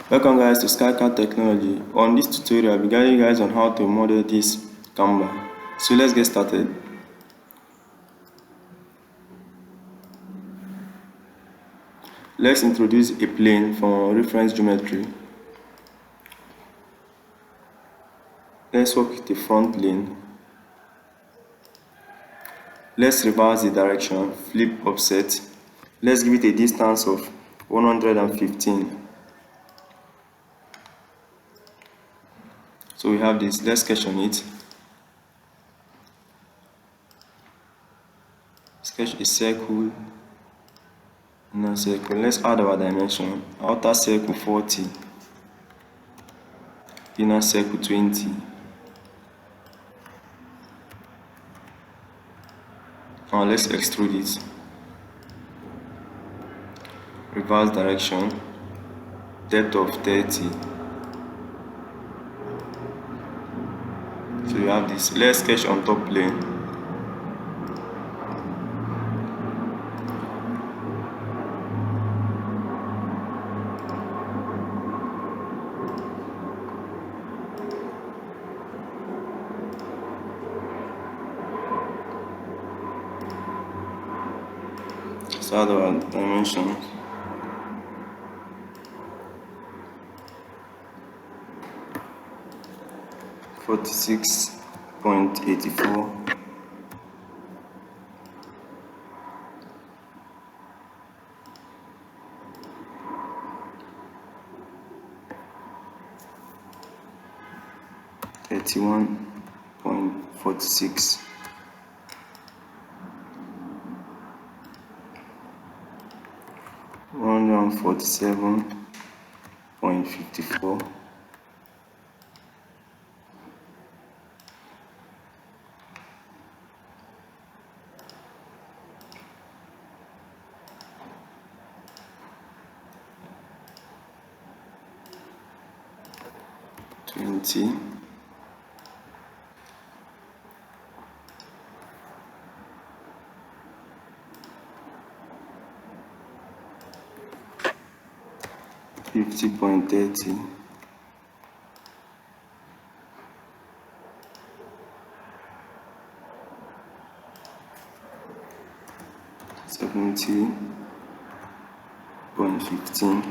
Welcome guys to SKY-CAD Technology. On this tutorial, I'll be guiding you guys on how to model this Camber. So let's get started. Let's introduce a plane from reference geometry. Let's work with the front plane. Let's reverse the direction, flip offset. Let's give it a distance of 115. So we have this. Let's sketch on it. Sketch a circle, inner circle. Let's add our dimension. Outer circle 40, inner circle 20. Now let's extrude it. Reverse direction, depth of 30. So you have this. Let's sketch on top plane. Start our dimensions. .84. .46. 147.54. .20. .30. 70.15.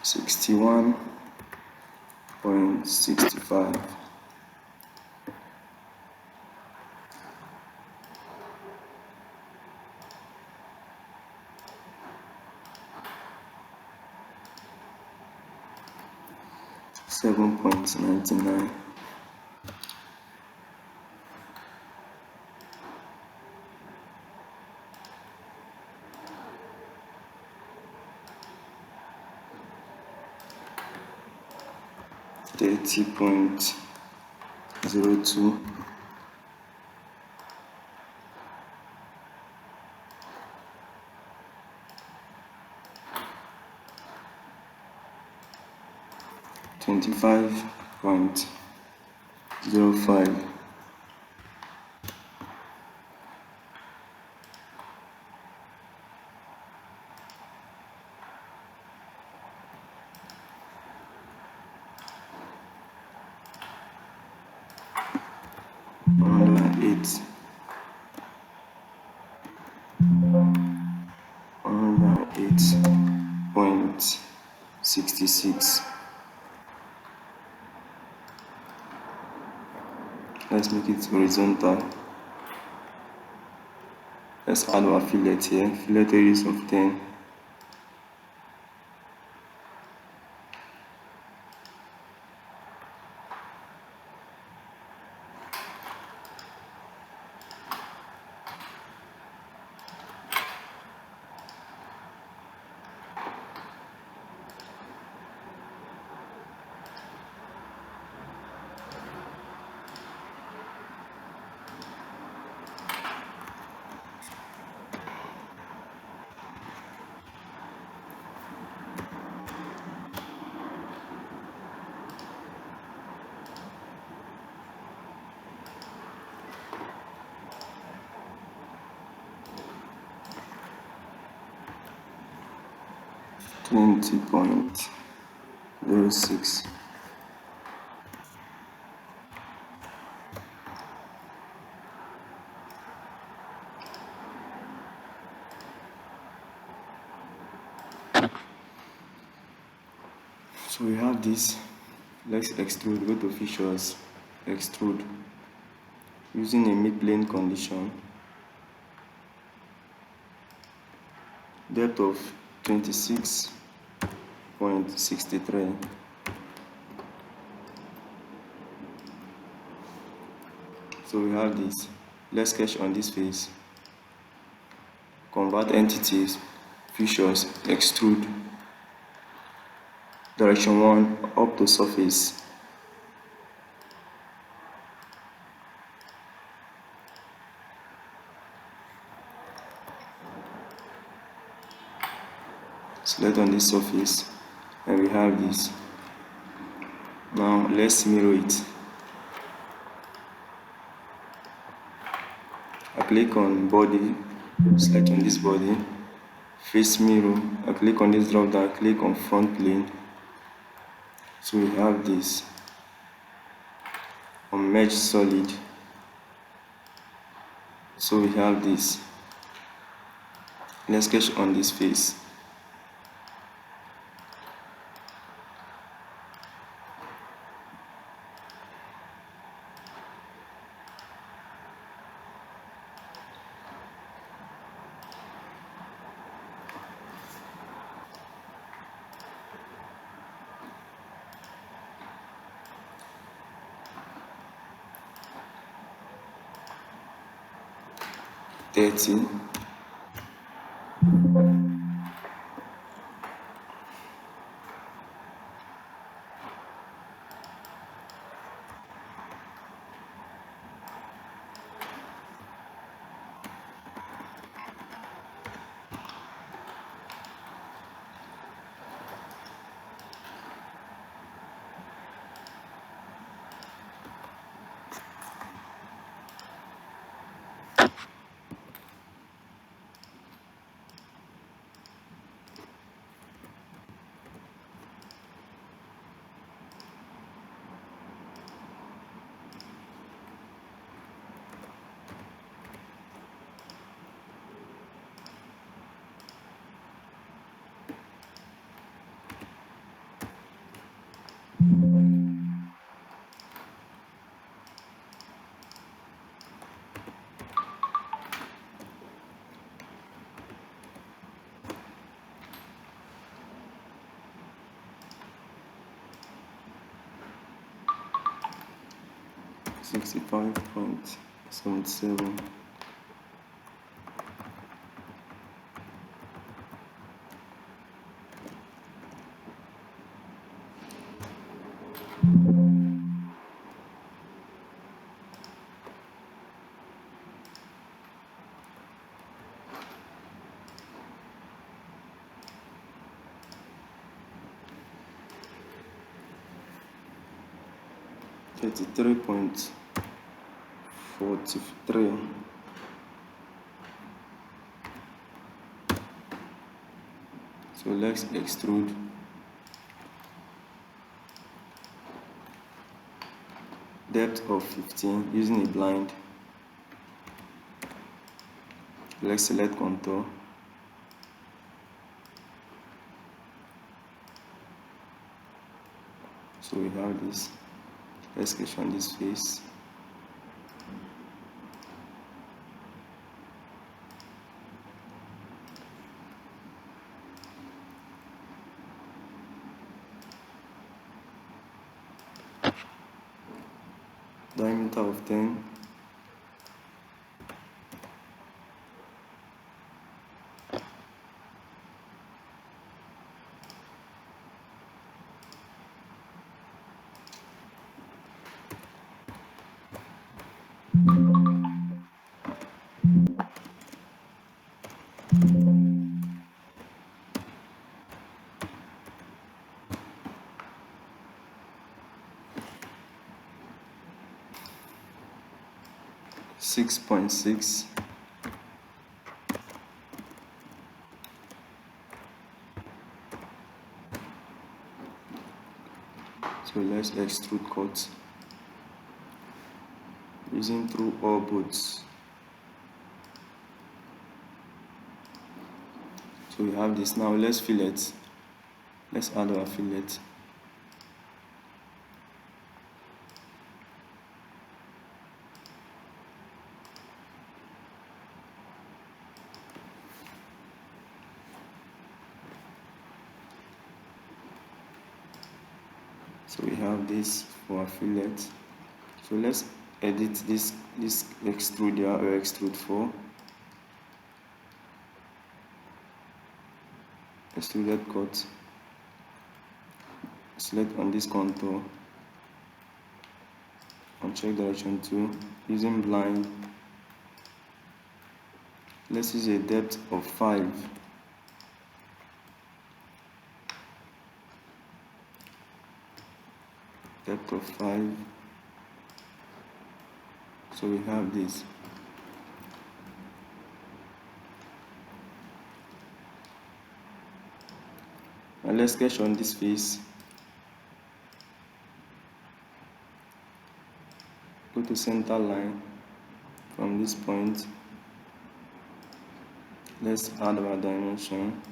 61.65. $7.99. $30.02. $25.05. $108. $108.66. Let's make it horizontal. Let's add our fillet here. Fillet radius of 10. 20.06. So we have this. Let's extrude. Go to features, extrude, using a mid-plane condition, depth of 26.63. So we have this. Let's sketch on this face. Convert entities, features, extrude, direction 1 up to surface. Select on this surface, and we have this. Now let's mirror it. I click on body, select on this body, face mirror. I click on this drop down, click on front plane. So we have this. On merge solid. So we have this. Let's sketch on this face. Thirty. $65.77. $33.43. So let's extrude. Depth of 15 using a blind. Let's select contour. So we have this. Let's sketch on this face. Diameter of 10. $6.6. let's extrude cut using through all boats. So we have this. Now let's fillet. Let's add our fillet. So we have this for our fillet. So let's edit this extrude here, or extrude 4. Extruded cut. Select on this contour. Uncheck direction 2. Using blind. Let's use a depth of 5. Depth of 5. So we have this. Now let's sketch on this face. Go to center line from this point. Let's add our dimension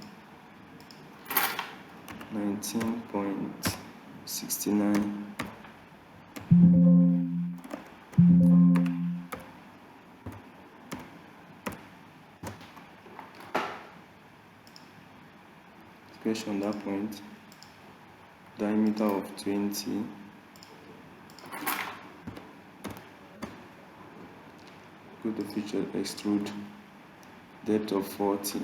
19.69. Sketch on that point. Diameter of 20. Go to feature extrude. Depth of 40.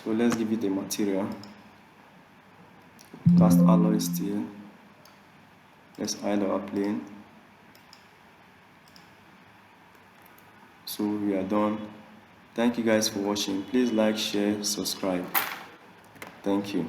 So let's give it a material. Cast alloy steel. Let's hide our plane. So we are done. Thank you guys for watching. Please like, share, subscribe. Thank you.